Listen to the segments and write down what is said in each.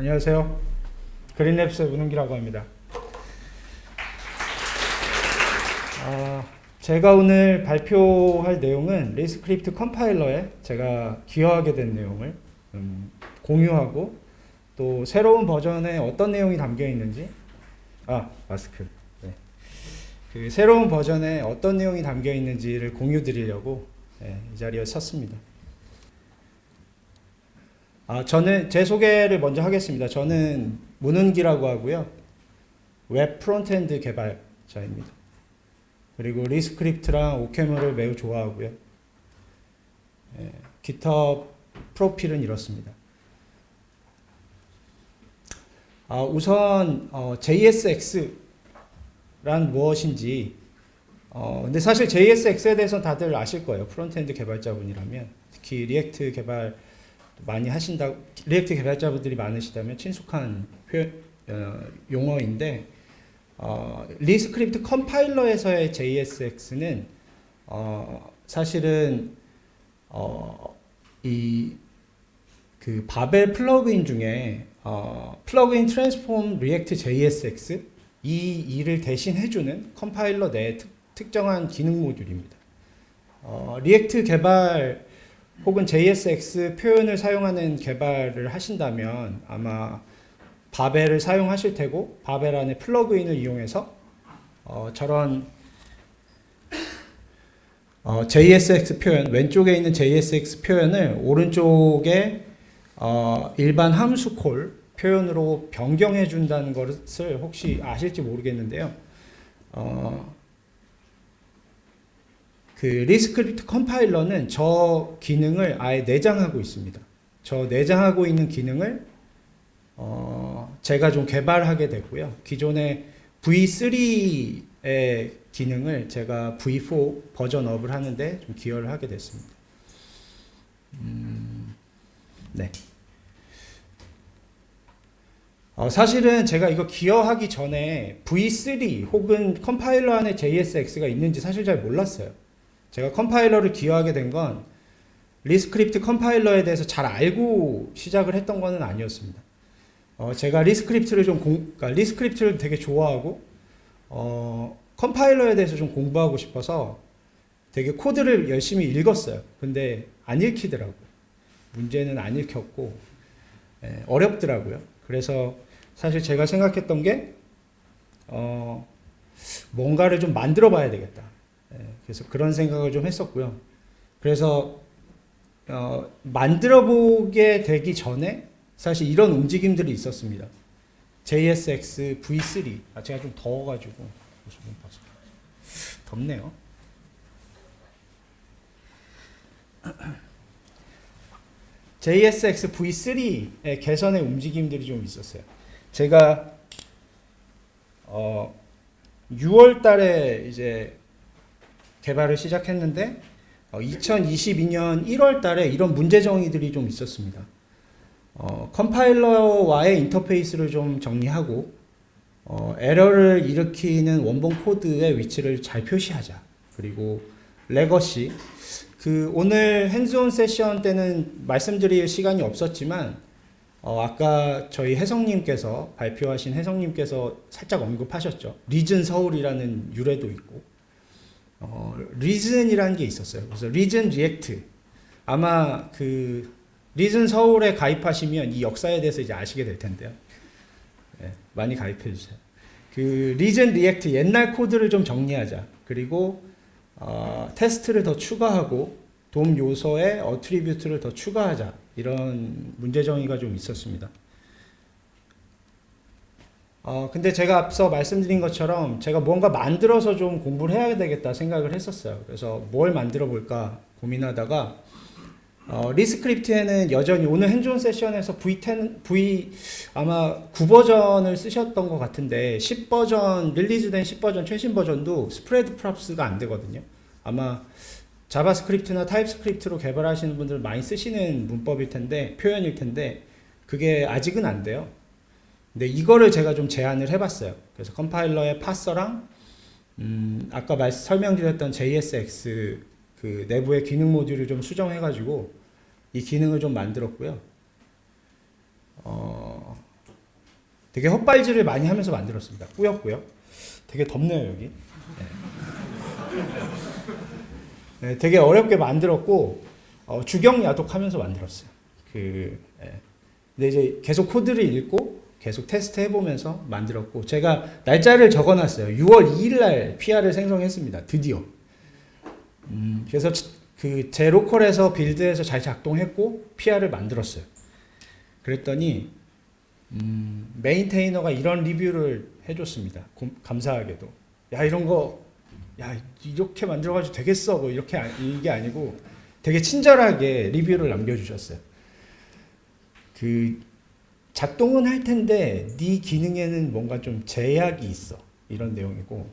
안녕하세요. 그린랩스의 문은기라고 합니다. 제가 오늘 발표할 내용은 리스크립트 컴파일러에 제가 기여하게 된 내용을 공유하고 또 새로운 버전에 어떤 내용이 담겨 있는지 마스크 그 새로운 버전에 어떤 내용이 담겨 있는지를 공유 드리려고 이 자리에 섰습니다. 저는 제 소개를 먼저 하겠습니다. 저는 문은기라고 하고요. 웹 프론트엔드 개발자입니다. 그리고 리스크립트랑 오케머를 매우 좋아하고요. GitHub 프로필은 이렇습니다. 우선 JSX란 무엇인지 근데 사실 JSX에 대해서는 다들 아실 거예요. 프론트엔드 개발자분이라면 특히 리액트 개발 많이 하신다, 리액트 개발자분들이 많으시다면 친숙한 용어인데 리스크립트 컴파일러에서의 JSX는 사실은 그 바벨 플러그인 중에 플러그인 트랜스폼 리액트 JSX 이 일을 대신 해주는 컴파일러 내 특정한 기능 모듈입니다. 리액트 개발 혹은 JSX 표현을 사용하는 개발을 하신다면 아마 바벨을 사용하실 테고 바벨 안에 플러그인을 이용해서 저런 JSX 표현, 왼쪽에 있는 JSX 표현을 오른쪽에 일반 함수 콜 표현으로 변경해 준다는 것을 혹시 아실지 모르겠는데요. 그 리스크립트 컴파일러는 저 기능을 아예 내장하고 있습니다. 저 내장하고 있는 기능을 제가 좀 개발하게 됐고요. 기존의 V3의 기능을 제가 V4 버전업을 하는데 좀 기여를 하게 됐습니다. 네. 사실은 제가 이거 기여하기 전에 V3 혹은 컴파일러 안에 JSX가 있는지 사실 잘 몰랐어요. 제가 컴파일러를 기여하게 된 건 리스크립트 컴파일러에 대해서 잘 알고 시작을 했던 거는 아니었습니다. 제가 리스크립트를 그러니까 리스크립트를 되게 좋아하고 컴파일러에 대해서 좀 공부하고 싶어서 되게 코드를 열심히 읽었어요. 근데 안 읽히더라고요. 문제는 안 읽혔고 어렵더라고요. 그래서 사실 제가 생각했던 게 뭔가를 좀 만들어 봐야 되겠다. 그래서 그런 생각을 좀 했었고요. 그래서 만들어 보게 되기 전에 사실 이런 움직임들이 있었습니다. JSX V3 제가 좀 더워가지고 덥네요. JSX V3의 개선의 움직임들이 좀 있었어요. 제가 6월 달에 이제 개발을 시작했는데 2022년 1월 달에 이런 문제 정의들이 좀 있었습니다. 컴파일러와의 인터페이스를 좀 정리하고 에러를 일으키는 원본 코드의 위치를 잘 표시하자. 그리고 레거시 오늘 핸즈온 세션 때는 말씀드릴 시간이 없었지만 아까 저희 혜성님께서 발표하신 혜성님께서 살짝 언급하셨죠. 리즌 서울이라는 유래도 있고 리즌이라는 게 있었어요. 그래서 리즌 리액트 아마 그 리즌 서울에 가입하시면 이 역사에 대해서 이제 아시게 될 텐데요. 많이 가입해 주세요. 그 리즌 리액트 옛날 코드를 좀 정리하자. 그리고 테스트를 더 추가하고 돔 요소에 어트리뷰트를 더 추가하자. 이런 문제 정의가 좀 있었습니다. 근데 제가 앞서 말씀드린 것처럼 제가 뭔가 만들어서 좀 공부를 해야 되겠다 생각을 했었어요. 그래서 뭘 만들어 볼까 고민하다가 리스크립트에는 여전히 오늘 핸즈온 세션에서 V10 아마 9버전을 쓰셨던 것 같은데 10버전 릴리즈된 10버전 최신 버전도 스프레드 프롭스가 안 되거든요. 아마 자바스크립트나 타입스크립트로 개발하시는 분들 많이 쓰시는 문법일 텐데 표현일 텐데 그게 아직은 안 돼요. 근데 이거를 제가 좀 제안을 해봤어요. 그래서 컴파일러의 파서랑 아까 설명드렸던 JSX 그 내부의 기능 모듈을 좀 수정해가지고 이 기능을 좀 만들었고요. 되게 헛발질을 많이 하면서 만들었습니다. 꾸역꾸역. 되게 덥네요 여기. 네, 되게 어렵게 만들었고 주경야독하면서 만들었어요. 근데 이제 계속 코드를 읽고 계속 테스트 해보면서 만들었고 제가 날짜를 적어놨어요. 6월 2일날 PR을 생성했습니다. 드디어. 그래서 제 로컬에서 빌드해서 잘 작동했고 PR을 만들었어요. 그랬더니 메인테이너가 이런 리뷰를 해줬습니다. 감사하게도 야 이런 거 야 이렇게 만들어가지고 되겠어 뭐 이렇게 이게 아니고 되게 친절하게 리뷰를 남겨주셨어요. 작동은 할 텐데 네 기능에는 뭔가 좀 제약이 있어 이런 내용이고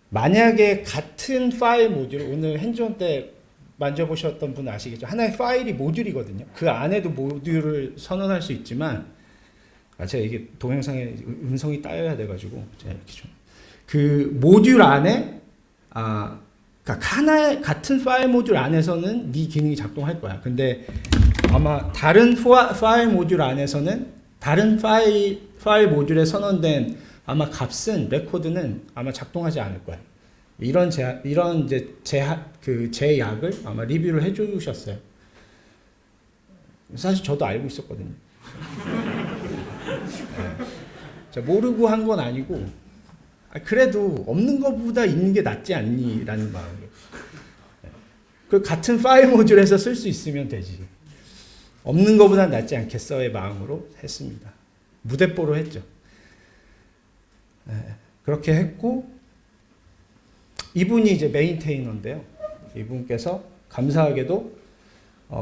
만약에 같은 파일 모듈 오늘 핸즈온 때 만져보셨던 분 아시겠죠? 하나의 파일이 모듈이거든요. 그 안에도 모듈을 선언할 수 있지만 제가 이게 동영상에 음성이 따여야 돼가지고 제가 이렇게 좀 그 모듈 안에 그러니까 같은 파일 모듈 안에서는 네 기능이 작동할 거야. 근데 아마 다른 파일 모듈 안에서는 다른 파일 모듈에 선언된 아마 값은 레코드는 아마 작동하지 않을 거야. 이런 이제 제약을 아마 리뷰를 해주셨어요. 사실 저도 알고 있었거든요. 네. 모르고 한 건 아니고 그래도 없는 것보다 있는 게 낫지 않니라는 마음으로. 그 같은 파일 모듈에서 쓸 수 있으면 되지. 없는 것보다 낫지 않겠어의 마음으로 했습니다. 무대뽀로 했죠. 그렇게 했고 이분이 이제 메인테이너인데요. 이분께서 감사하게도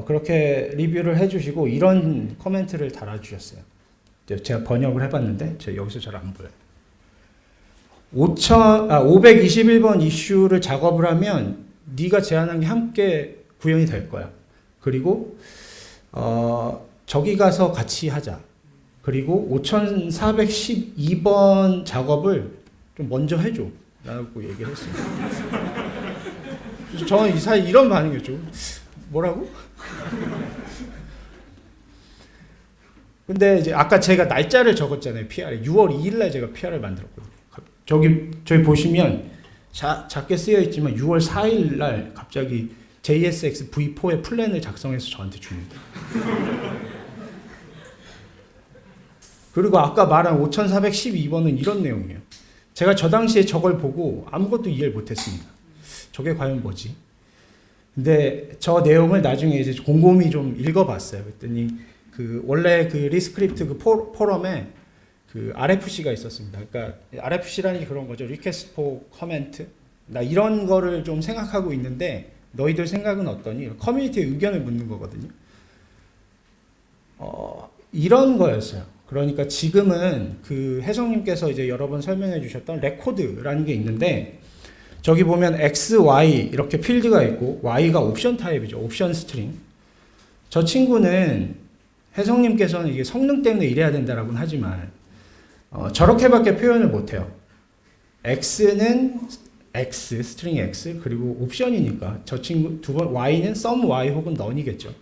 그렇게 리뷰를 해주시고 이런 코멘트를 달아주셨어요. 제가 번역을 해봤는데 제가 여기서 잘 안 보여요. 521번 이슈를 작업을 하면 네가 제안한 게 함께 구현이 될 거야. 그리고 저기 가서 같이 하자. 그리고 5412번 작업을 좀 먼저 해줘. 라고 얘기를 했어요. 그래서 저는 사실 이런 반응이었죠. 뭐라고? 근데 이제 아까 제가 날짜를 적었잖아요. PR에. 6월 2일날 제가 PR을 만들었거든요. 저기 보시면 작게 쓰여 있지만 6월 4일날 갑자기 JSX V4의 플랜을 작성해서 저한테 줍니다. 그리고 아까 말한 5412번은 이런 내용이에요. 제가 저 당시에 저걸 보고 아무것도 이해를 못했습니다. 저게 과연 뭐지? 근데 저 내용을 나중에 이제 곰곰이 좀 읽어봤어요. 그랬더니 원래 리스크립트 포럼에 RFC가 있었습니다. 그러니까 RFC라는 게 그런 거죠. Request for Comment. 나 이런 거를 좀 생각하고 있는데 너희들 생각은 어떠니? 커뮤니티의 의견을 묻는 거거든요. 이런 거였어요. 그러니까 지금은 혜성님께서 이제 여러 번 설명해 주셨던 레코드라는 게 있는데 저기 보면 X, Y 이렇게 필드가 있고 Y가 옵션 타입이죠. 옵션 스트링. 저 친구는 혜성님께서는 이게 성능 때문에 이래야 된다라고는 하지만 저렇게밖에 표현을 못해요. X는 X, 스트링 X, 그리고 옵션이니까 저 친구 Y는 sum Y 혹은 none이겠죠.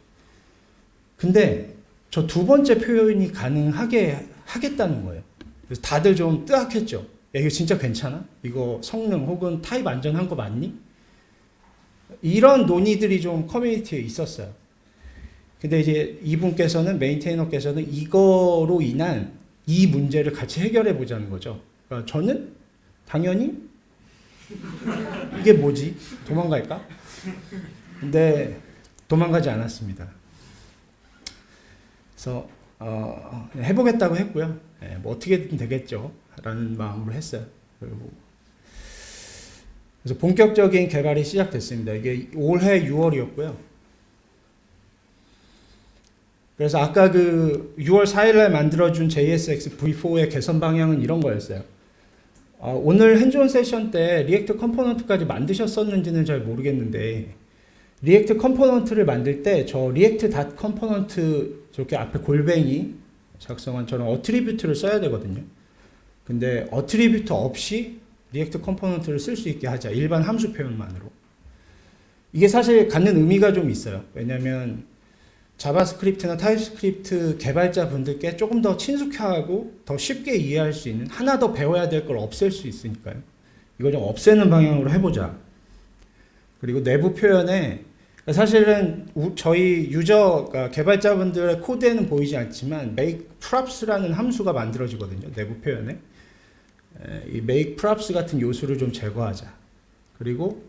근데 저 두 번째 표현이 가능하게 하겠다는 거예요. 그래서 다들 좀 뜨악했죠. 야, 이거 진짜 괜찮아? 이거 성능 혹은 타입 안전한 거 맞니? 이런 논의들이 좀 커뮤니티에 있었어요. 근데 이제 이분께서는 메인테이너께서는 이거로 인한 이 문제를 같이 해결해 보자는 거죠. 그러니까 저는 당연히 이게 뭐지? 도망갈까? 근데 도망가지 않았습니다. 그래서 해보겠다고 했고요. 뭐 어떻게든 되겠죠. 라는 마음으로 했어요. 그래서 본격적인 개발이 시작됐습니다. 이게 올해 6월이었고요. 그래서 아까 6월 4일날 만들어준 JSX V4의 개선 방향은 이런 거였어요. 오늘 핸즈온 세션 때 리액트 컴포넌트까지 만드셨었는지는 잘 모르겠는데 리액트 컴포넌트를 만들 때 저 리액트 닷 컴포넌트 저렇게 앞에 골뱅이 작성한 저런 어트리뷰트를 써야 되거든요. 근데 어트리뷰트 없이 리액트 컴포넌트를 쓸 수 있게 하자. 일반 함수 표현만으로. 이게 사실 갖는 의미가 좀 있어요. 왜냐면 자바스크립트나 타입스크립트 개발자분들께 조금 더 친숙하고 더 쉽게 이해할 수 있는, 하나 더 배워야 될 걸 없앨 수 있으니까요. 이걸 좀 없애는 방향으로 해보자. 그리고 내부 표현에 사실은 저희 유저, 개발자분들의 코드에는 보이지 않지만 make props라는 함수가 만들어지거든요. 내부 표현에. 이 make props 같은 요소를 좀 제거하자. 그리고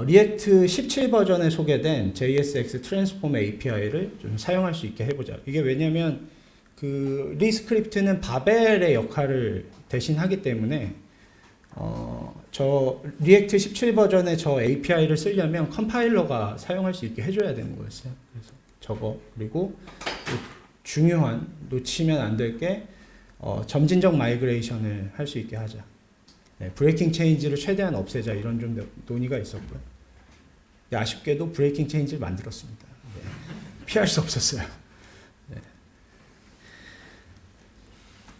리액트 17 버전에 소개된 JSX 트랜스폼 API를 좀 사용할 수 있게 해보자. 이게 왜냐면 그 리스크립트는 바벨의 역할을 대신하기 때문에 저 리액트 17 버전의 저 API를 쓰려면 컴파일러가 사용할 수 있게 해줘야 되는 거였어요. 그래서 저거, 그리고 중요한, 놓치면 안 될 게 점진적 마이그레이션을 할 수 있게 하자. 네, 브레이킹 체인지를 최대한 없애자, 이런 좀 논의가 있었고요. 아쉽게도 브레이킹 체인지를 만들었습니다. 네, 피할 수 없었어요. 네.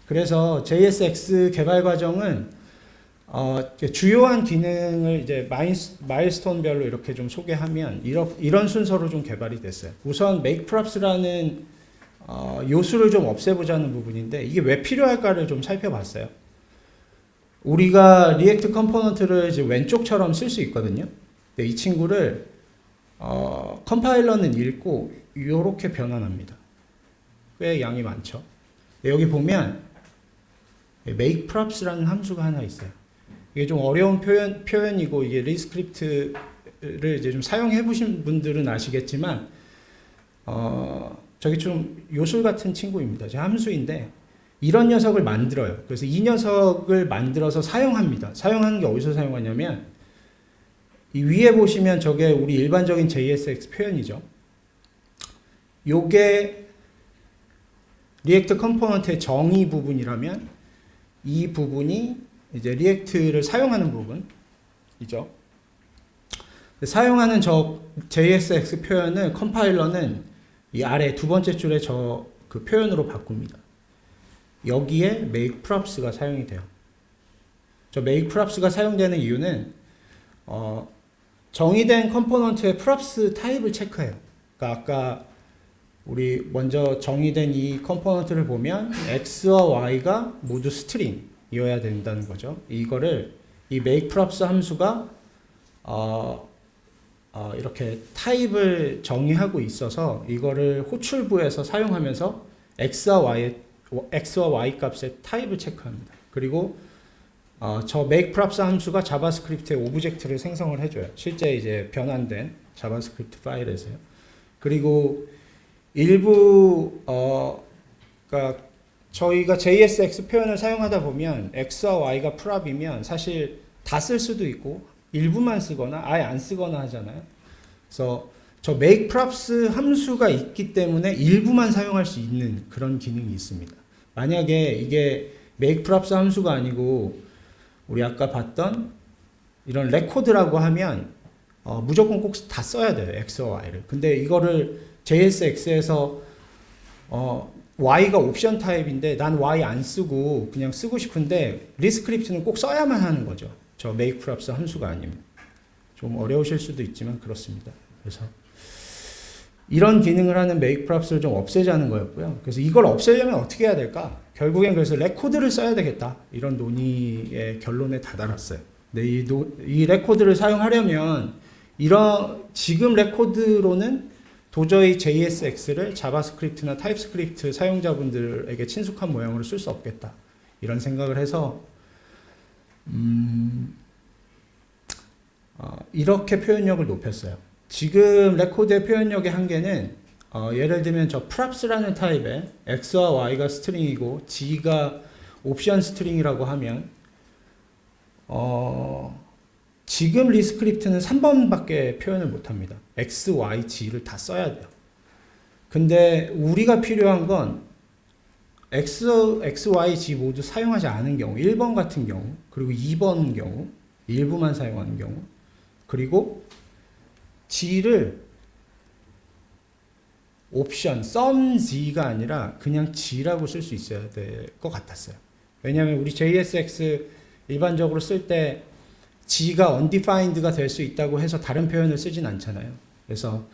그래서 JSX 개발 과정은 주요한 기능을 이제 마일스톤별로 이렇게 좀 소개하면 이런 순서로 좀 개발이 됐어요. 우선 make props라는 요소를 좀 없애보자는 부분인데, 이게 왜 필요할까를 좀 살펴봤어요. 우리가 리액트 컴포넌트를 이제 왼쪽처럼 쓸 수 있거든요. 근데 이 친구를 컴파일러는 읽고 이렇게 변환합니다. 꽤 양이 많죠. 여기 보면 make props라는 함수가 하나 있어요. 이게 좀 어려운 표현이고, 이게 리스크립트를 이제 좀 사용해 보신 분들은 아시겠지만 저기 좀 요술 같은 친구입니다. 제 함수인데 이런 녀석을 만들어요. 그래서 이 녀석을 만들어서 사용합니다. 사용하는 게 어디서 사용하냐면, 이 위에 보시면 저게 우리 일반적인 JSX 표현이죠. 요게 리액트 컴포넌트의 정의 부분이라면, 이 부분이 이제 리액트를 사용하는 부분이죠. 사용하는 저 JSX 표현을 컴파일러는 이 아래 두 번째 줄에 저 그 표현으로 바꿉니다. 여기에 make props가 사용이 돼요. 저 make props가 사용되는 이유는 정의된 컴포넌트의 props 타입을 체크해요. 그러니까 아까 우리 먼저 정의된 이 컴포넌트를 보면 x와 y가 모두 스트링이어야 된다는 거죠. 이거를 이 make props 함수가 이렇게 타입을 정의하고 있어서 이거를 호출부에서 사용하면서 x와 y 값의 타입을 체크합니다. 그리고 저 make props 함수가 자바스크립트의 오브젝트를 생성을 해줘요. 실제 이제 변환된 자바스크립트 파일에서요. 그리고 일부 그러니까 저희가 JSX 표현을 사용하다 보면 x와 y가 prop이면 사실 다 쓸 수도 있고 일부만 쓰거나 아예 안 쓰거나 하잖아요. 그래서 저 make props 함수가 있기 때문에 일부만 사용할 수 있는 그런 기능이 있습니다. 만약에 이게 make props 함수가 아니고 우리 아까 봤던 이런 레코드라고 하면 무조건 꼭 다 써야 돼요. x와 y를. 근데 이거를 JSX에서 y가 옵션 타입인데 난 y 안 쓰고 그냥 쓰고 싶은데 리스크립트는 꼭 써야만 하는 거죠. 저 make props 함수가 아니면. 좀 어려우실 수도 있지만 그렇습니다. 그래서 이런 기능을 하는 make props를 좀 없애자는 거였고요. 그래서 이걸 없애려면 어떻게 해야 될까? 결국엔 그래서 레코드를 써야 되겠다. 이런 논의의 결론에 다다랐어요. 근데 이 레코드를 사용하려면 지금 레코드로는 도저히 JSX를 자바스크립트나 타입스크립트 사용자분들에게 친숙한 모양으로 쓸 수 없겠다. 이런 생각을 해서 이렇게 표현력을 높였어요. 지금 레코드의 표현력의 한계는 예를 들면 저 props라는 타입에 x와 y가 스트링이고 g가 옵션 스트링이라고 하면 지금 리스크립트는 3번밖에 표현을 못합니다. x, y, g를 다 써야 돼요. 근데 우리가 필요한 건 x, y, g 모두 사용하지 않은 경우, 1번 같은 경우, 그리고 2번 경우, 일부만 사용하는 경우, 그리고 g를 옵션, 썸g가 아니라 그냥 g라고 쓸 수 있어야 될 것 같았어요. 왜냐하면 우리 JSX 일반적으로 쓸 때 g가 undefined가 될 수 있다고 해서 다른 표현을 쓰진 않잖아요. 그래서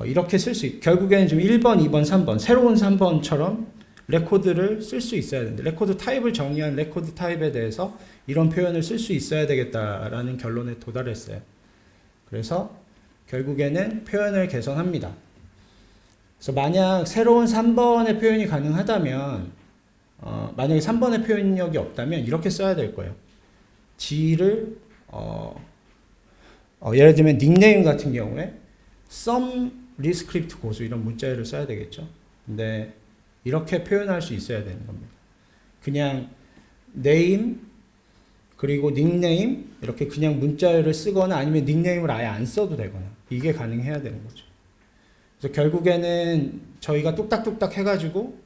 이렇게 쓸 수 결국에는 좀 1번, 2번, 3번 새로운 3번처럼 레코드를 쓸 수 있어야 되는데 레코드 타입을 정의한 레코드 타입에 대해서 이런 표현을 쓸 수 있어야 되겠다라는 결론에 도달했어요. 그래서 결국에는 표현을 개선합니다. 그래서 만약 새로운 3번의 표현이 가능하다면 만약에 3번의 표현력이 없다면 이렇게 써야 될 거예요. G를 예를 들면 닉네임 같은 경우에 some 리스크립트 고수 이런 문자열을 써야 되겠죠. 근데 이렇게 표현할 수 있어야 되는 겁니다. 그냥 name 그리고 닉네임 이렇게 그냥 문자열을 쓰거나 아니면 닉네임을 아예 안 써도 되거나 이게 가능해야 되는 거죠. 그래서 결국에는 저희가 뚝딱뚝딱 해가지고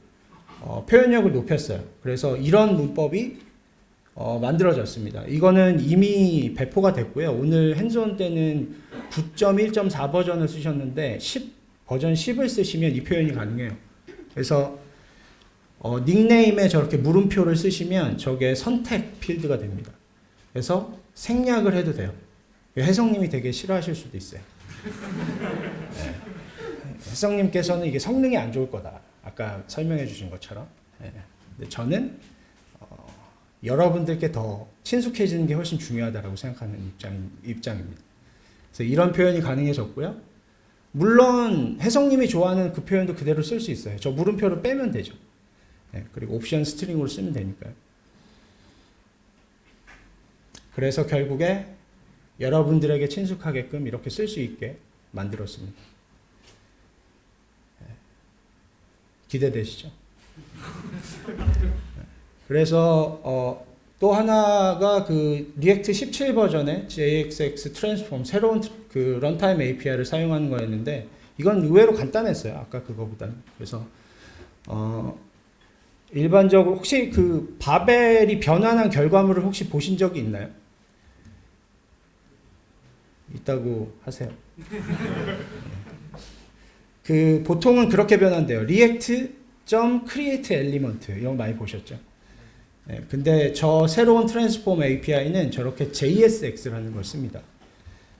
표현력을 높였어요. 그래서 이런 문법이 만들어졌습니다. 이거는 이미 배포가 됐고요. 오늘 핸즈온 때는 9.1.4 버전을 쓰셨는데 버전 10을 쓰시면 이 표현이 가능해요. 그래서 닉네임에 저렇게 물음표를 쓰시면 저게 선택 필드가 됩니다. 그래서 생략을 해도 돼요. 혜성님이 되게 싫어하실 수도 있어요. 네. 혜성님께서는 이게 성능이 안 좋을 거다. 아까 설명해 주신 것처럼. 네. 근데 저는 여러분들께 더 친숙해지는 게 훨씬 중요하다고 생각하는 입장입니다. 그래서 이런 표현이 가능해졌고요. 물론 혜성님이 좋아하는 그 표현도 그대로 쓸 수 있어요. 저 물음표를 빼면 되죠. 네. 그리고 옵션 스트링으로 쓰면 되니까요. 그래서 결국에 여러분들에게 친숙하게끔 이렇게 쓸 수 있게 만들었습니다. 기대되시죠? 그래서 또 하나가 그 리액트 17 버전의 JSX 트랜스폼 새로운 그 런타임 API를 사용하는 거였는데 이건 의외로 간단했어요. 아까 그거보다는. 그래서 일반적으로 혹시 그 바벨이 변환한 결과물을 혹시 보신 적이 있나요? 있다고 하세요. 그 보통은 그렇게 변환돼요. react.create element 이런 거 많이 보셨죠? 네, 근데 저 새로운 트랜스폼 API는 저렇게 JSX라는 걸 씁니다.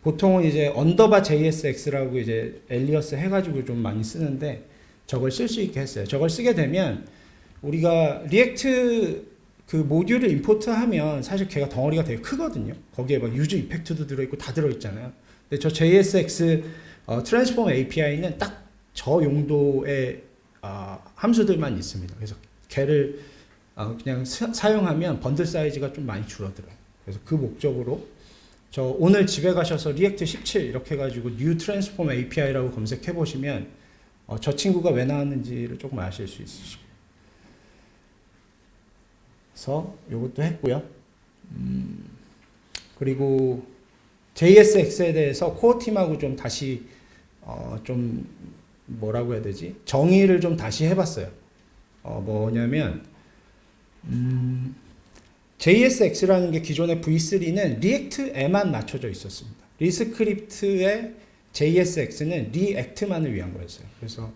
보통은 이제 언더바 JSX라고 이제 엘리어스 해가지고 좀 많이 쓰는데 저걸 쓸 수 있게 했어요. 저걸 쓰게 되면 우리가 리액트 그 모듈을 임포트하면 사실 걔가 덩어리가 되게 크거든요. 거기에 막 유즈 이펙트도 들어있고 다 들어있잖아요. 근데 저 JSX 트랜스폼 API는 딱 저 용도의 함수들만 있습니다. 그래서 걔를 그냥 사용하면 번들 사이즈가 좀 많이 줄어들어요. 그래서 그 목적으로 저 오늘 집에 가셔서 리액트 17 이렇게 해가지고 new transform API라고 검색해 보시면 저 친구가 왜 나왔는지를 조금 아실 수 있으시고. 그래서 이것도 했고요. 그리고 JSX에 대해서 코어 팀하고 좀 다시 좀 뭐라고 해야 되지? 정의를 좀 다시 해봤어요. 뭐냐면 JSX라는 게 기존의 V3는 리액트에만 맞춰져 있었습니다. 리스크립트의 JSX는 리액트만을 위한 거였어요. 그래서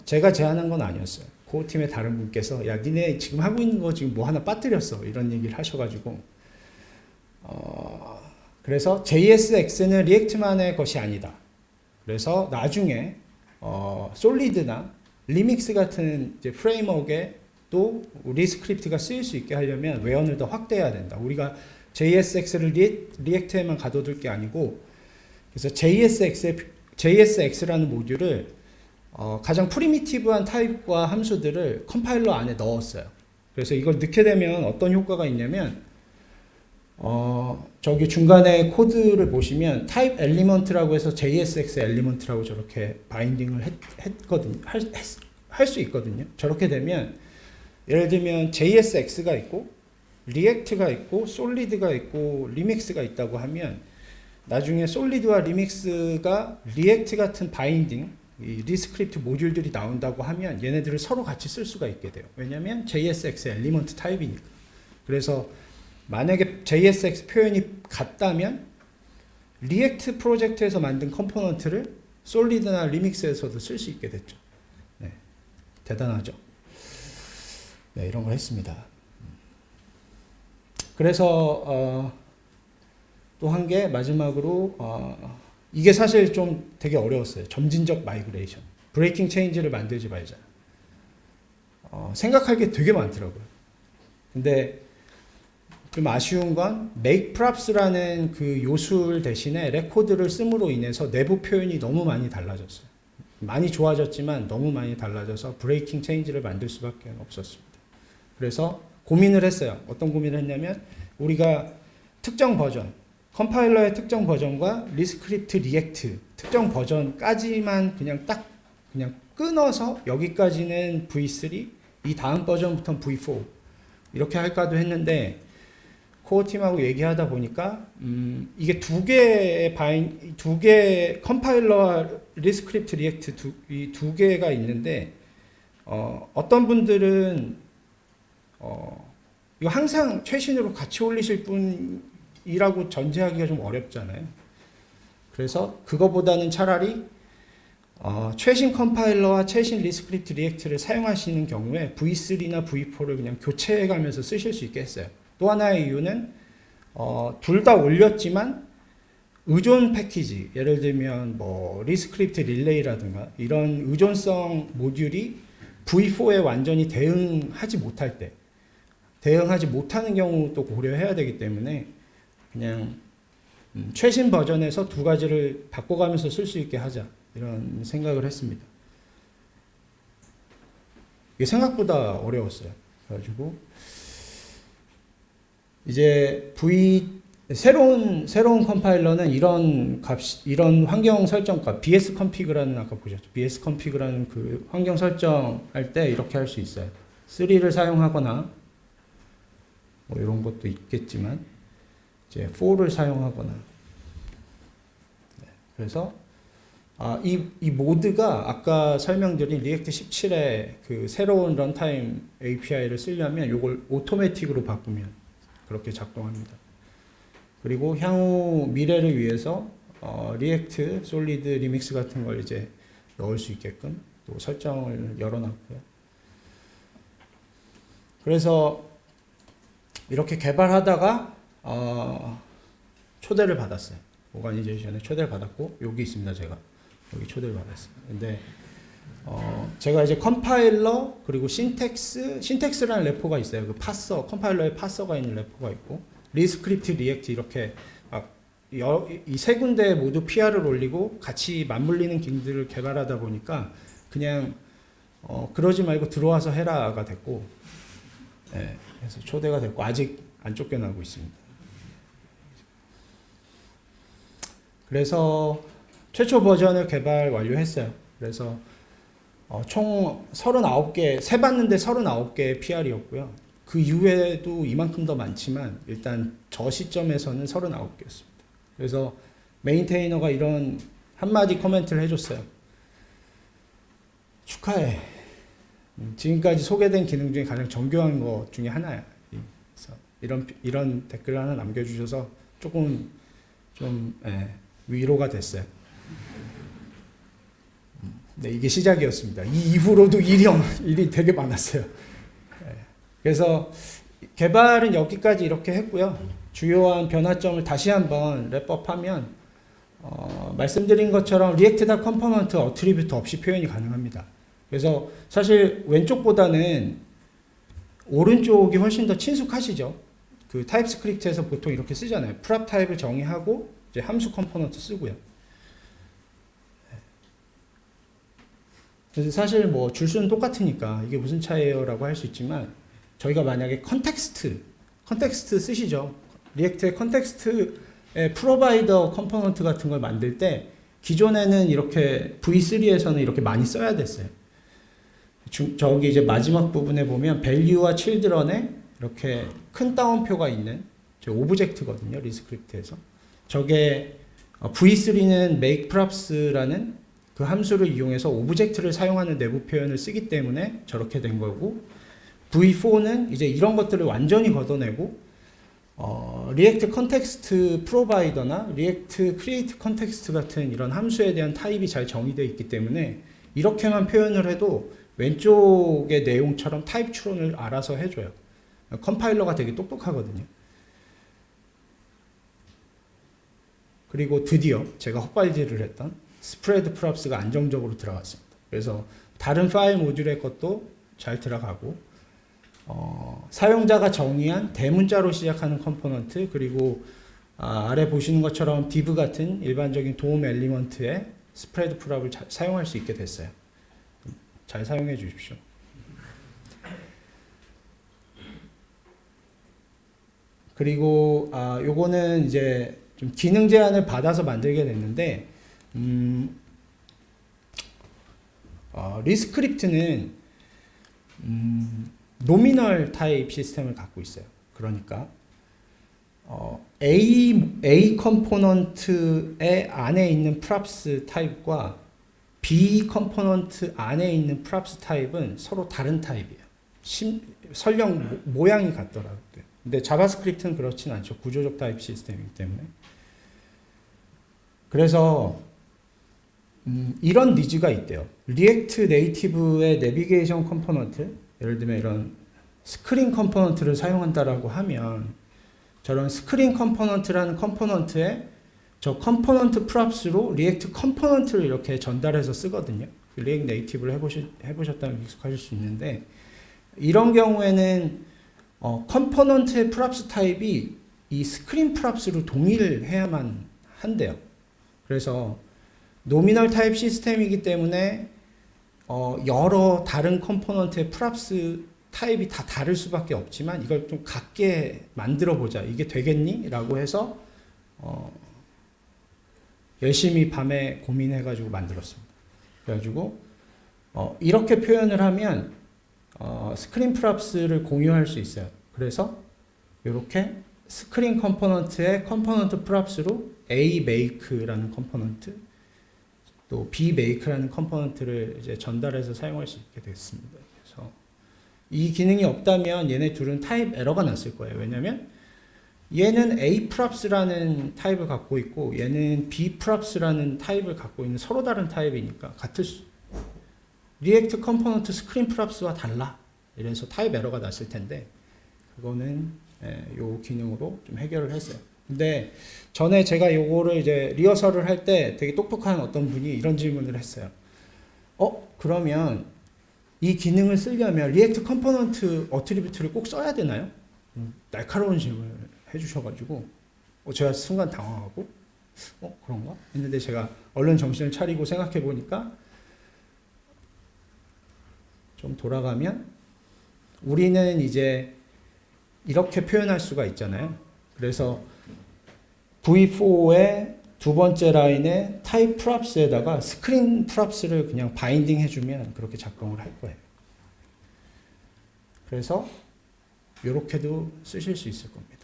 제가 제안한 건 아니었어요. 코어 팀의 다른 분께서 야 니네 지금 하고 있는 거 지금 뭐 하나 빠뜨렸어 이런 얘기를 하셔가지고 그래서 JSX는 리액트만의 것이 아니다. 그래서 나중에 솔리드나 리믹스 같은 이제 프레임워크에 또 리스크립트가 쓰일 수 있게 하려면 외연을 더 확대해야 된다. 우리가 JSX를 리액트에만 가둬둘 게 아니고 그래서 JSX라는 모듈을 가장 프리미티브한 타입과 함수들을 컴파일러 안에 넣었어요. 그래서 이걸 넣게 되면 어떤 효과가 있냐면 저기 중간에 코드를 보시면 타입 엘리먼트라고 해서 JSX 엘리먼트라고 저렇게 바인딩을 했거든요. 할 수 있거든요. 저렇게 되면 예를 들면 JSX가 있고 리액트가 있고 솔리드가 있고 리믹스가 있다고 하면 나중에 솔리드와 리믹스가 리액트 같은 바인딩 이 리스크립트 모듈들이 나온다고 하면 얘네들을 서로 같이 쓸 수가 있게 돼요. 왜냐하면 JSX 엘리먼트 타입이니까. 그래서 만약에 JSX 표현이 같다면 리액트 프로젝트에서 만든 컴포넌트를 솔리드나 리믹스에서도 쓸 수 있게 됐죠. 네, 대단하죠. 네, 이런 걸 했습니다. 그래서 또 한 개 마지막으로 이게 사실 좀 되게 어려웠어요. 점진적 마이그레이션. 브레이킹 체인지를 만들지 말자. 생각할 게 되게 많더라고요. 근데 좀 아쉬운 건 make props라는 그 요술 대신에 레코드를 씀으로 인해서 내부 표현이 너무 많이 달라졌어요. 많이 좋아졌지만 너무 많이 달라져서 브레이킹 체인지를 만들 수밖에 없었습니다. 그래서 고민을 했어요. 어떤 고민을 했냐면 우리가 특정 버전, 컴파일러의 특정 버전과 리스크립트 리액트 특정 버전까지만 그냥 끊어서 여기까지는 V3, 이 다음 버전부터는 V4 이렇게 할까도 했는데 코어 팀하고 얘기하다 보니까 이게 두 개의 컴파일러와 리스크립트 리액트 이 두 개가 있는데 어떤 분들은 이거 항상 최신으로 같이 올리실 분이라고 전제하기가 좀 어렵잖아요. 그래서 그거보다는 차라리 최신 컴파일러와 최신 리스크립트 리액트를 사용하시는 경우에 V3나 V4를 그냥 교체해가면서 쓰실 수 있게 했어요. 또 하나의 이유는 둘 다 올렸지만 의존 패키지, 예를 들면 뭐 리스크립트 릴레이라든가 이런 의존성 모듈이 V4에 완전히 대응하지 못할 때, 대응하지 못하는 경우도 고려해야 되기 때문에 그냥 최신 버전에서 두 가지를 바꿔가면서 쓸 수 있게 하자 이런 생각을 했습니다. 이게 생각보다 어려웠어요. 그래가지고 이제 새로운 컴파일러는 이런 환경 설정값 BS config라는 아까 보셨죠? BS config라는 그 환경 설정할 때 이렇게 할 수 있어요. 3를 사용하거나 뭐 이런 것도 있겠지만 이제 4를 사용하거나. 네, 그래서 이 모드가 아까 설명드린 리액트 17의 그 새로운 런타임 API를 쓰려면 이걸 오토매틱으로 바꾸면 그렇게 작동합니다. 그리고 향후 미래를 위해서 리액트, 솔리드, 리믹스 같은 걸 이제 넣을 수 있게끔 또 설정을 열어놨고요. 그래서 이렇게 개발하다가 초대를 받았어요. 오가니제이션에 초대를 받았고 여기 있습니다. 제가 여기 초대를 받았어요. 근데 제가 이제 컴파일러 그리고 신텍스라는 레포가 있어요. 그 파서, 컴파일러에 파서가 있는 레포가 있고 리스크립트 리액트 이렇게 이 세 군데 모두 PR을 올리고 같이 맞물리는 기능들을 개발하다 보니까 그냥 그러지 말고 들어와서 해라가 됐고, 네, 그래서 초대가 됐고 아직 안 쫓겨나고 있습니다. 그래서 최초 버전을 개발 완료했어요. 그래서 총 39개, 세봤는데 39개의 PR이었고요. 그 이후에도 이만큼 더 많지만 일단 저 시점에서는 39개였습니다. 그래서 메인테이너가 이런 한마디 코멘트를 해줬어요. 축하해. 지금까지 소개된 기능 중에 가장 정교한 것 중에 하나야. 그래서 이런 댓글을 하나 남겨주셔서 조금 좀 위로가 됐어요. 네, 이게 시작이었습니다. 이 이후로도 일이 되게 많았어요. 그래서 개발은 여기까지 이렇게 했고요. 주요한 변화점을 다시 한번 랩업하면 말씀드린 것처럼 리액트다 컴포넌트 어트리뷰트 없이 표현이 가능합니다. 그래서 사실 왼쪽보다는 오른쪽이 훨씬 더 친숙하시죠. 그 타입스크립트에서 보통 이렇게 쓰잖아요. 프랍 타입을 정의하고 이제 함수 컴포넌트 쓰고요. 그래서 사실 뭐 줄수는 똑같으니까 이게 무슨 차이예요라고 할 수 있지만 저희가 만약에 컨텍스트 쓰시죠. 리액트의 컨텍스트의 프로바이더 컴포넌트 같은 걸 만들 때 기존에는 이렇게 V3에서는 이렇게 많이 써야 됐어요. 저기 이제 마지막 부분에 보면 value와 children에 이렇게 큰 따옴표가 있는 오브젝트거든요. 리스크립트에서. 저게 V3는 make props라는 그 함수를 이용해서 오브젝트를 사용하는 내부 표현을 쓰기 때문에 저렇게 된 거고, V4는 이제 이런 것들을 완전히 걷어내고 리액트 컨텍스트 프로바이더나 리액트 크리에이트 컨텍스트 같은 이런 함수에 대한 타입이 잘 정의되어 있기 때문에 이렇게만 표현을 해도 왼쪽의 내용처럼 타입 추론을 알아서 해줘요. 컴파일러가 되게 똑똑하거든요. 그리고 드디어 제가 헛발질을 했던 스프레드 프랍스가 안정적으로 들어갔습니다. 그래서 다른 파일 모듈의 것도 잘 들어가고 사용자가 정의한 대문자로 시작하는 컴포넌트 그리고 아래 보시는 것처럼 div 같은 일반적인 도움 엘리먼트에 스프레드 프랍을 사용할 수 있게 됐어요. 잘 사용해 주십시오. 그리고 요거는 이제 좀 기능 제한을 받아서 만들게 됐는데 리스크립트는 노미널 타입 시스템을 갖고 있어요. 그러니까 A 컴포넌트의 안에 있는 프랍스 타입과 B 컴포넌트 안에 있는 프랍스 타입은 서로 다른 타입이에요. 설령 모양이 같더라고요. 근데 자바스크립트는 그렇진 않죠. 구조적 타입 시스템이기 때문에. 그래서 이런 니즈가 있대요. 리액트 네이티브의 내비게이션 컴포넌트, 예를 들면 이런 스크린 컴포넌트를 사용한다라고 하면 저런 스크린 컴포넌트라는 컴포넌트에 저 컴포넌트 프랍스로 리액트 컴포넌트를 이렇게 전달해서 쓰거든요. 리액트 네이티브를 해보셨다면 익숙하실 수 있는데 이런 경우에는 컴포넌트의 프랍스 타입이 이 스크린 프랍스로 동일해야만 한대요. 그래서 노미널 타입 시스템이기 때문에 여러 다른 컴포넌트의 프랍스 타입이 다 다를 수밖에 없지만 이걸 좀 같게 만들어 보자. 이게 되겠니? 라고 해서 열심히 밤에 고민해가지고 만들었습니다. 그래가지고 이렇게 표현을 하면 스크린 프랍스를 공유할 수 있어요. 그래서 이렇게 스크린 컴포넌트의 컴포넌트 프랍스로 A make라는 컴포넌트 또 B make라는 컴포넌트를 이제 전달해서 사용할 수 있게 됐습니다. 그래서 이 기능이 없다면 얘네 둘은 타입 에러가 났을 거예요. 왜냐면 얘는 A props라는 타입을 갖고 있고 얘는 B props라는 타입을 갖고 있는 서로 다른 타입이니까 같을 수 리액트 컴포넌트 스크린 프랍스와 달라. 이래서 타입 에러가 났을 텐데 그거는 요 기능으로 좀 해결을 했어요. 근데 전에 제가 요거를 이제 리허설을 할 때 되게 똑똑한 어떤 분이 이런 질문을 했어요. 그러면 이 기능을 쓰려면 리액트 컴포넌트 어트리뷰트를 꼭 써야 되나요? 날카로운 질문을 해주셔가지고 제가 순간 당황하고 그런가? 했는데 제가 얼른 정신을 차리고 생각해 보니까 좀 돌아가면 우리는 이제 이렇게 표현할 수가 있잖아요. 그래서 V4의 두 번째 라인에 타입 프랍스에다가 스크린 프랍스를 그냥 바인딩 해주면 그렇게 작동을 할 거예요. 그래서 이렇게도 쓰실 수 있을 겁니다.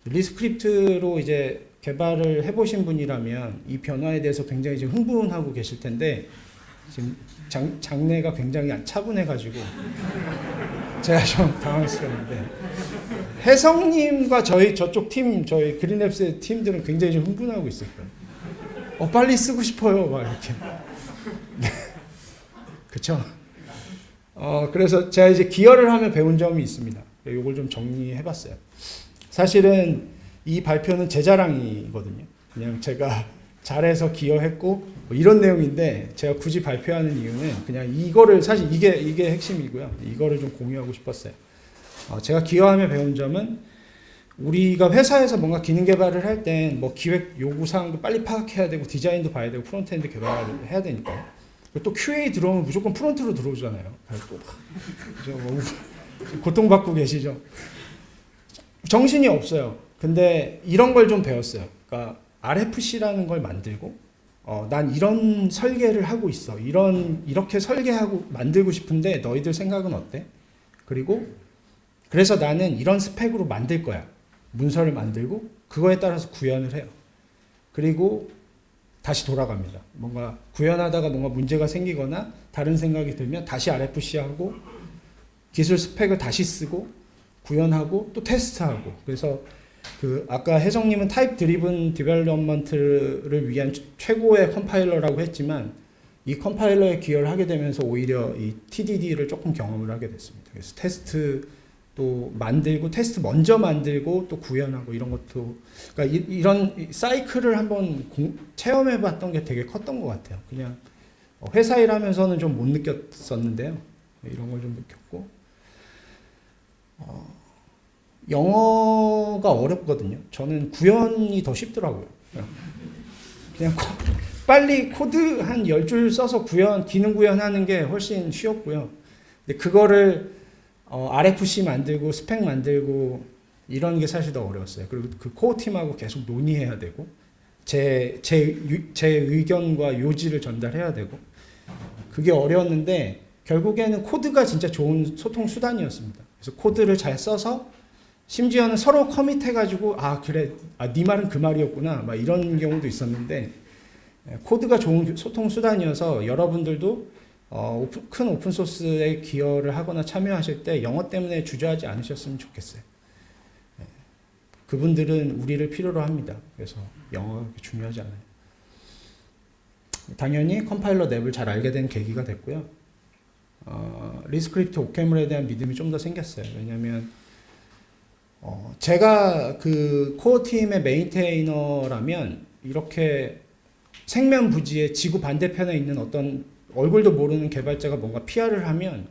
리스크립트로 이제 개발을 해보신 분이라면 이 변화에 대해서 굉장히 지금 흥분하고 계실 텐데 지금 장내가 굉장히 차분해가지고 제가 좀 당황스러운데 혜성님과 저쪽 팀, 저희 그린앱스의 팀들은 굉장히 좀 흥분하고 있을 거예요. 빨리 쓰고 싶어요, 막 이렇게. 그쵸? 그래서 제가 이제 기여를 하며 배운 점이 있습니다. 이걸 좀 정리해봤어요. 사실은 이 발표는 제 자랑이거든요. 그냥 제가 잘해서 기여했고 뭐 이런 내용인데 제가 굳이 발표하는 이유는 그냥 이거를 사실 이게 핵심이고요. 이거를 좀 공유하고 싶었어요. 제가 기여하며 배운 점은 우리가 회사에서 뭔가 기능 개발을 할 땐 뭐 기획 요구 사항도 빨리 파악해야 되고 디자인도 봐야 되고 프론트엔드 개발을 해야 되니까 또 QA 들어오면 무조건 프론트로 들어오잖아요. 또 고통받고 계시죠? 정신이 없어요. 근데 이런 걸 좀 배웠어요. 그러니까 RFC라는 걸 만들고 난 이런 설계를 하고 있어. 이렇게 설계하고 만들고 싶은데 너희들 생각은 어때? 그래서 나는 이런 스펙으로 만들 거야. 문서를 만들고 그거에 따라서 구현을 해요. 그리고 다시 돌아갑니다. 뭔가 구현하다가 뭔가 문제가 생기거나 다른 생각이 들면 다시 RFC하고 기술 스펙을 다시 쓰고 구현하고 또 테스트하고 그래서 아까 혜성님은 타입 드리븐 디벨롭먼트를 위한 최고의 컴파일러라고 했지만 이 컴파일러에 기여를 하게 되면서 오히려 이 TDD를 조금 경험을 하게 됐습니다. 그래서 테스트도 또 만들고 테스트 먼저 만들고 또 구현하고 이런 것도 그러니까 이런 사이클을 한번 체험해봤던 게 되게 컸던 것 같아요. 그냥 회사 일하면서는 좀 못 느꼈었는데요. 이런 걸 좀 느꼈고 영어가 어렵거든요. 저는 구현이 더 쉽더라고요. 그냥 빨리 코드 한 10줄 써서 기능 구현하는 게 훨씬 쉬웠고요. 근데 그거를 RFC 만들고 스펙 만들고 이런 게 사실 더 어려웠어요. 그리고 그 코어 팀하고 계속 논의해야 되고 제 의견과 요지를 전달해야 되고 그게 어려웠는데 결국에는 코드가 진짜 좋은 소통 수단이었습니다. 그래서 코드를 잘 써서 심지어는 서로 커밋해가지고 그래 네 말은 그 말이었구나 막 이런 경우도 있었는데 코드가 좋은 소통 수단이어서 여러분들도 큰 오픈소스에 기여를 하거나 참여하실 때 영어 때문에 주저하지 않으셨으면 좋겠어요. 그분들은 우리를 필요로 합니다. 그래서 영어가 그렇게 중요하지 않아요. 당연히 컴파일러 랩을 잘 알게 된 계기가 됐고요. 리스크립트 오케물에 대한 믿음이 좀 더 생겼어요. 왜냐하면 제가 그 코어 팀의 메인테이너라면 이렇게 생면부지에 지구 반대편에 있는 어떤 얼굴도 모르는 개발자가 뭔가 PR을 하면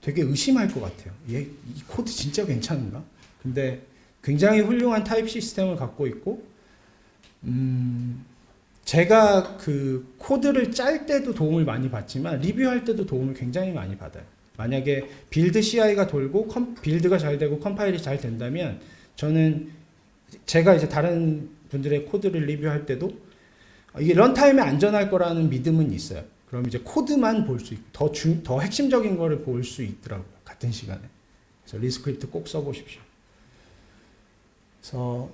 되게 의심할 것 같아요. 이 코드 진짜 괜찮은가? 근데 굉장히 훌륭한 타입 시스템을 갖고 있고 제가 그 코드를 짤 때도 도움을 많이 받지만 리뷰할 때도 도움을 굉장히 많이 받아요. 만약에 빌드 CI가 돌고 빌드가 잘 되고 컴파일이 잘 된다면 저는 제가 이제 다른 분들의 코드를 리뷰할 때도 이게 런타임에 안전할 거라는 믿음은 있어요. 그럼 이제 코드만 볼 수 있고 더 핵심적인 거를 볼 수 있더라고요. 같은 시간에. 그래서 리스크립트 꼭 써보십시오. 그래서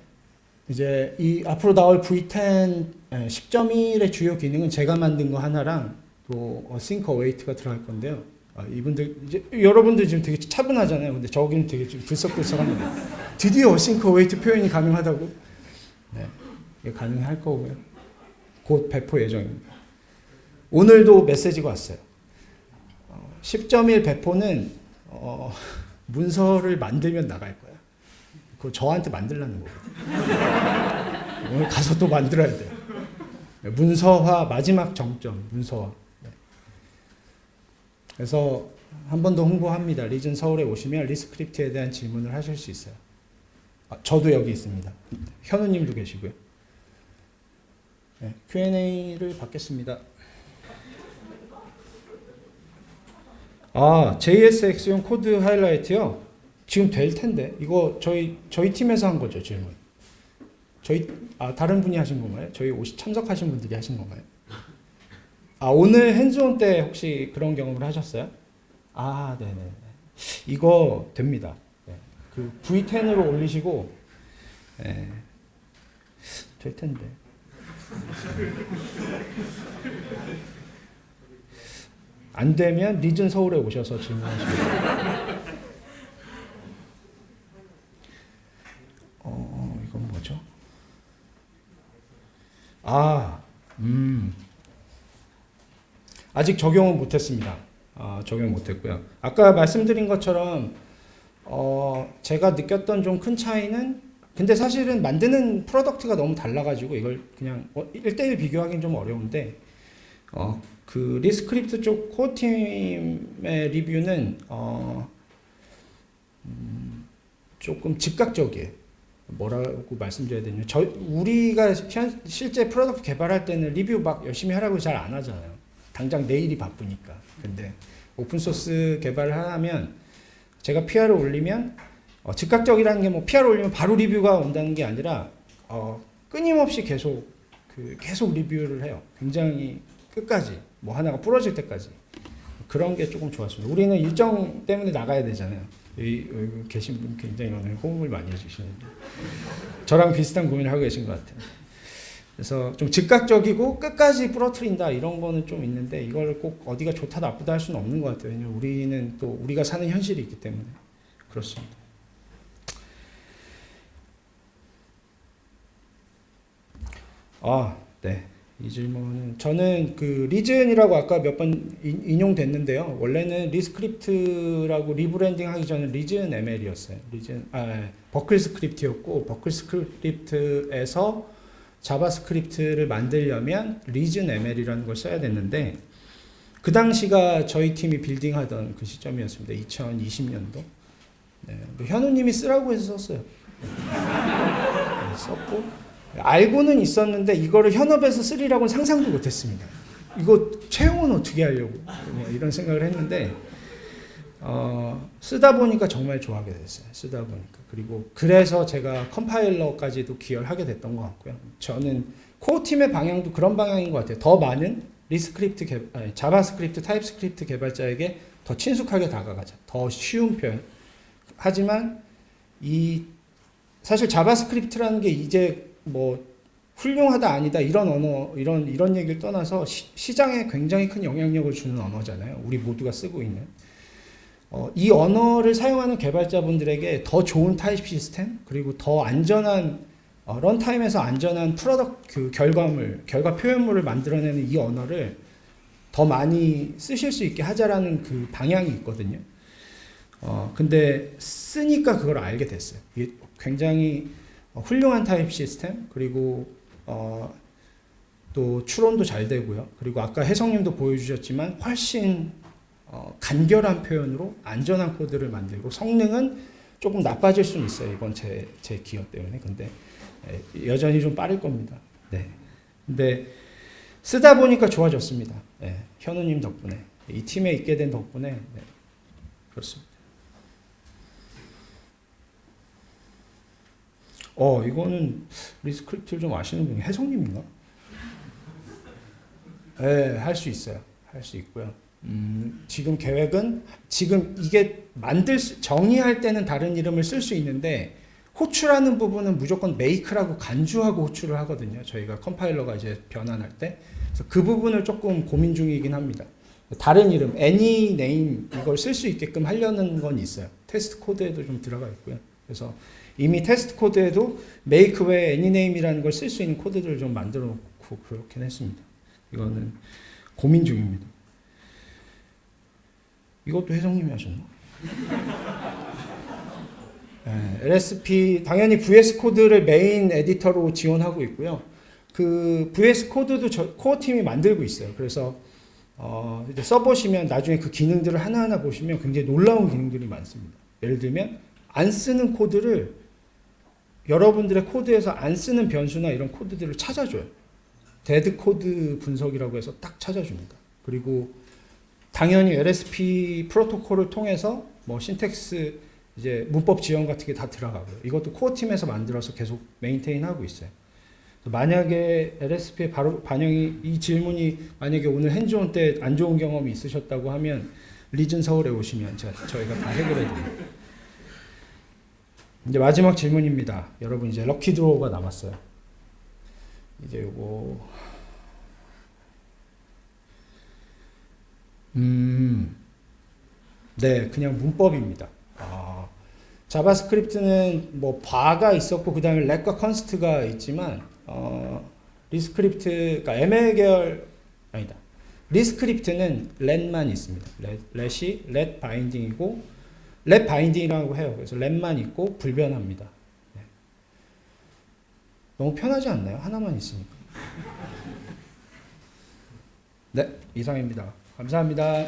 이제 이 앞으로 나올 V10 10.1의 주요 기능은 제가 만든 거 하나랑 또 Sync Await가 들어갈 건데요. 이분들 이제 여러분들 지금 되게 차분하잖아요. 근데 저기는 되게 좀 들썩들썩합니다. 드디어 Sync Await 표현이 가능하다고? 네, 이게 가능할 거고요. 곧 배포 예정입니다. 오늘도 메시지가 왔어요. 10.1 배포는 문서를 만들면 나갈 거야. 그거 저한테 만들라는 거거든요. 오늘 가서 또 만들어야 돼요. 문서화 마지막 정점 문서화. 네. 그래서 한 번 더 홍보합니다. 리즌 서울에 오시면 리스크립트에 대한 질문을 하실 수 있어요. 저도 여기 있습니다. 현우님도 계시고요. 네, Q&A를 받겠습니다. JSX용 코드 하이라이트요. 지금 될 텐데 이거 저희 팀에서 한 거죠 질문. 다른 분이 하신 건가요? 저희 참석하신 분들이 하신 건가요? 오늘 핸즈온 때 혹시 그런 경험을 하셨어요? 네네. 이거 됩니다. 네. 그 V10으로 올리시고 될 텐데. 안 되면 리즌 서울에 오셔서 질문하시면. 이건 뭐죠? 아직 적용은 못했습니다. 적용 못했고요. 아까 말씀드린 것처럼 제가 느꼈던 좀 큰 차이는 근데 사실은 만드는 프로덕트가 너무 달라가지고 이걸 그냥 1대1 비교하기는 좀 어려운데 그 리스크립트 쪽 코어 팀의 리뷰는 조금 즉각적이에요. 뭐라고 말씀드려야 되냐면 우리가 실제 프로덕트 개발할 때는 리뷰 막 열심히 하라고 잘 안 하잖아요. 당장 내일이 바쁘니까. 근데 오픈소스 개발을 하면 제가 PR을 올리면 즉각적이라는 게 뭐 PR 올리면 바로 리뷰가 온다는 게 아니라 끊임없이 계속 리뷰를 해요. 굉장히 끝까지 뭐 하나가 부러질 때까지. 그런 게 조금 좋았습니다. 우리는 일정 때문에 나가야 되잖아요. 여기 계신 분 굉장히 오늘 호응을 많이 해주시는데 저랑 비슷한 고민을 하고 계신 것 같아요. 그래서 좀 즉각적이고 끝까지 부러뜨린다 이런 거는 좀 있는데 이걸 꼭 어디가 좋다 나쁘다 할 수는 없는 것 같아요. 왜냐면 우리는 또 우리가 사는 현실이 있기 때문에 그렇습니다. 네. 이 질문은 저는 그 리즌이라고 아까 몇 번 인용됐는데요. 원래는 리스크립트라고 리브랜딩 하기 전에 리즌 ML이었어요. 버클 스크립트였고 버클 스크립트에서 자바스크립트를 만들려면 리즌 ML이라는 걸 써야 됐는데 그 당시가 저희 팀이 빌딩하던 그 시점이었습니다. 2020년도. 네, 현우님이 쓰라고 해서 썼어요. 네, 썼고 알고는 있었는데 이거를 현업에서 쓰리라고는 상상도 못했습니다. 이거 채용은 어떻게 하려고 이런 생각을 했는데 쓰다 보니까 정말 좋아하게 됐어요. 쓰다 보니까. 그리고 그래서 제가 컴파일러까지도 기여를 하게 됐던 것 같고요. 저는 코어 팀의 방향도 그런 방향인 것 같아요. 더 많은 자바스크립트, 타입스크립트 개발자에게 더 친숙하게 다가가자. 더 쉬운 표현. 하지만 사실 자바스크립트라는 게 이제 뭐 훌륭하다 아니다 이런 언어 이런 얘기를 떠나서 시장에 굉장히 큰 영향력을 주는 언어잖아요. 우리 모두가 쓰고 있는 이 언어를 사용하는 개발자분들에게 더 좋은 타입 시스템 그리고 더 안전한 런타임에서 안전한 결과 표현물을 만들어내는 이 언어를 더 많이 쓰실 수 있게 하자라는 그 방향이 있거든요. 근데 쓰니까 그걸 알게 됐어요. 이게 굉장히 훌륭한 타입 시스템 그리고 또 추론도 잘 되고요. 그리고 아까 혜성님도 보여주셨지만 훨씬 간결한 표현으로 안전한 코드를 만들고 성능은 조금 나빠질 수는 있어요. 이번 제 기업 때문에. 근데 여전히 좀 빠를 겁니다. 네. 근데 쓰다 보니까 좋아졌습니다. 네. 현우님 덕분에 이 팀에 있게 된 덕분에 네. 그렇습니다. 이거는 리스크립트를 좀 아시는 분이 혜성님인가? 네, 할 수 있어요. 할 수 있고요. 지금 계획은 지금 이게 정의할 때는 다른 이름을 쓸 수 있는데 호출하는 부분은 무조건 make라고 간주하고 호출을 하거든요. 저희가 컴파일러가 이제 변환할 때. 그래서 그 부분을 조금 고민 중이긴 합니다. 다른 이름, any name 이걸 쓸 수 있게끔 하려는 건 있어요. 테스트 코드에도 좀 들어가 있고요. 그래서 이미 테스트 코드에도 make 외에 anyname이라는 걸 쓸 수 있는 코드들을 좀 만들어 놓고 그렇긴 했습니다. 이거는 고민 중입니다. 이것도 혜성님이 하셨나? 네, LSP 당연히 VS 코드를 메인 에디터로 지원하고 있고요. 그 VS 코드도 코어 팀이 만들고 있어요. 그래서 이제 써보시면 나중에 그 기능들을 하나하나 보시면 굉장히 놀라운 기능들이 많습니다. 예를 들면 안 쓰는 코드를 여러분들의 코드에서 안 쓰는 변수나 이런 코드들을 찾아줘요. 데드 코드 분석이라고 해서 딱 찾아줍니다. 그리고 당연히 LSP 프로토콜을 통해서 뭐 신텍스 이제 문법 지원 같은 게 다 들어가고요. 이것도 코어 팀에서 만들어서 계속 메인테인 하고 있어요. 만약에 LSP에 바로 반영이 이 질문이 만약에 오늘 핸즈온 때 안 좋은 경험이 있으셨다고 하면 리즌 서울에 오시면 저희가 다 해결해 드립니다. 이제 마지막 질문입니다. 여러분 이제 럭키 드로우가 남았어요. 이제 요거 네, 그냥 문법입니다. 자바스크립트는 뭐 바가 있었고 그 다음에 렛과 컨스트가 있지만 리스크립트가 ML 계열 아니다. 리스크립트는 렛만 있습니다. 렛이 렛 바인딩이고 렛 바인딩이라고 해요. 그래서 렛만 있고 불변합니다. 네. 너무 편하지 않나요? 하나만 있으니까. 네, 이상입니다. 감사합니다.